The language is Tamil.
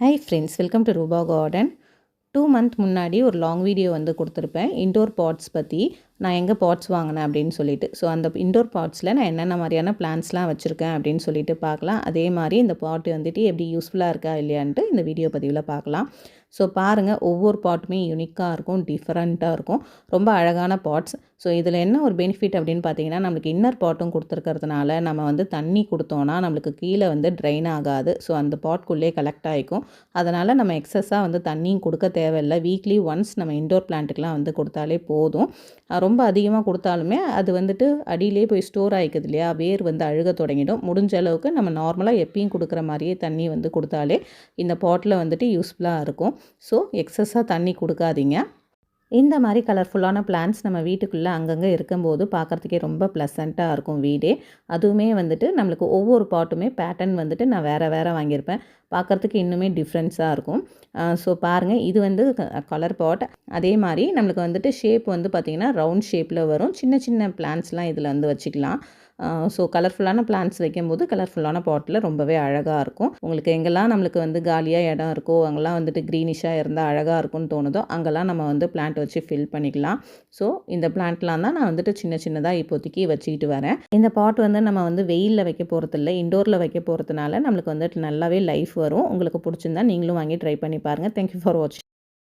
ஹாய் ஃப்ரெண்ட்ஸ், வெல்கம் டு ரூபா கார்டன். 2 மந்த் முன்னாடி ஒரு லாங் வீடியோ வந்து கொடுத்துருப்பேன் இன்டோர் பாட்ஸ் பற்றி. நான் எங்கே பாட்ஸ் வாங்கினேன் அப்படின்னு சொல்லிட்டு. ஸோ அந்த இன்டோர் பாட்ஸில் நான் என்னென்ன மாதிரியான பிளான்ஸ்லாம் வச்சுருக்கேன் அப்படின்னு சொல்லிட்டு பார்க்கலாம். அதே மாதிரி இந்த பாட் வந்துட்டு எப்படி யூஸ்ஃபுல்லாக இருக்கா இல்லையான்ட்டு இந்த வீடியோ பதிவில் பார்க்கலாம். ஸோ பாருங்கள், ஒவ்வொரு பாட்டுமே யூனிக்காக இருக்கும், டிஃப்ரெண்ட்டாக இருக்கும், ரொம்ப அழகான பாட்ஸ். ஸோ இதில் என்ன ஒரு பெனிஃபிட் அப்படின்னு பார்த்தீங்கன்னா, நம்மளுக்கு இன்னர் பாட்டும் கொடுத்துருக்கிறதுனால நம்ம வந்து தண்ணி கொடுத்தோன்னா நம்மளுக்கு கீழே வந்து ட்ரைன் ஆகாது. ஸோ அந்த பாட்குள்ளே கலெக்ட் ஆகிக்கும். அதனால் நம்ம எக்ஸஸாக வந்து தண்ணியும் கொடுக்க தேவையில்லை. வீக்லி ஒன்ஸ் நம்ம இன்டோர் பிளான்ட்டுக்கெலாம் வந்து கொடுத்தாலே போதும். ரொம்ப அதிகமாக கொடுத்தாலுமே அது வந்துட்டு அடியிலே போய் ஸ்டோர் ஆகிக்குது இல்லையா, வேர் வந்து அழுக தொடங்கிடும். முடிஞ்ச அளவுக்கு நம்ம நார்மலாக எப்பயும் கொடுக்குற மாதிரியே தண்ணி வந்து கொடுத்தாலே இந்த பாட்டில் வந்துட்டு யூஸ்ஃபுல்லாக இருக்கும். ஸோ எக்ஸஸாக தண்ணி கொடுக்காதீங்க. இந்த மாதிரி கலர்ஃபுல்லான பிளான்ட்ஸ் நம்ம வீட்டுக்குள்ளே அங்கங்கே இருக்கும்போது பார்க்குறதுக்கே ரொம்ப ப்ளசண்ட்டாக இருக்கும் வீடே. அதுவுமே வந்துட்டு நம்மளுக்கு ஒவ்வொரு பாட்டுமே பேட்டர்ன் வந்துட்டு நான் வேறு வாங்கியிருப்பேன். பார்க்குறதுக்கு இன்னுமே டிஃப்ரென்ஸாக இருக்கும். ஸோ பாருங்கள், இது வந்து கலர் பாட். அதே மாதிரி நம்மளுக்கு வந்துட்டு ஷேப் வந்து பார்த்திங்கன்னா ரவுண்ட் ஷேப்பில் வரும். சின்ன சின்ன பிளான்ட்ஸ்லாம் இதில் வந்து வச்சுக்கலாம். ஸோ கலர்ஃபுல்லான பிளான்ட்ஸ் வைக்கும்போது கலர்ஃபுல்லான பாட்டில் ரொம்பவே அழகாக இருக்கும். உங்களுக்கு எங்கெல்லாம் நம்மளுக்கு வந்து காலியாக இடம் இருக்கோ, அங்கெல்லாம் வந்துட்டு க்ரீனிஷாக இருந்தால் அழகாக இருக்கும்னு தோணுதோ அங்கெல்லாம் நம்ம வந்து பிளான்ட் வச்சு ஃபில் பண்ணிக்கலாம். ஸோ இந்த பிளான்ட்லாம் தான் நான் வந்துட்டு சின்ன சின்னதாக இப்போதைக்கு வச்சுக்கிட்டு வரேன். இந்த பாட் வந்து நம்ம வந்து வெயிலில் வைக்க போகிறதில்ல, இண்டோரில் வைக்க போகிறதுனால நம்மளுக்கு வந்துட்டு நல்லாவே லைஃப் வரும். உங்களுக்கு பிடிச்சிருந்தா நீங்களும் வாங்கி ட்ரை பண்ணி பாருங்கள். தேங்க்யூ ஃபார் வாட்சிங்.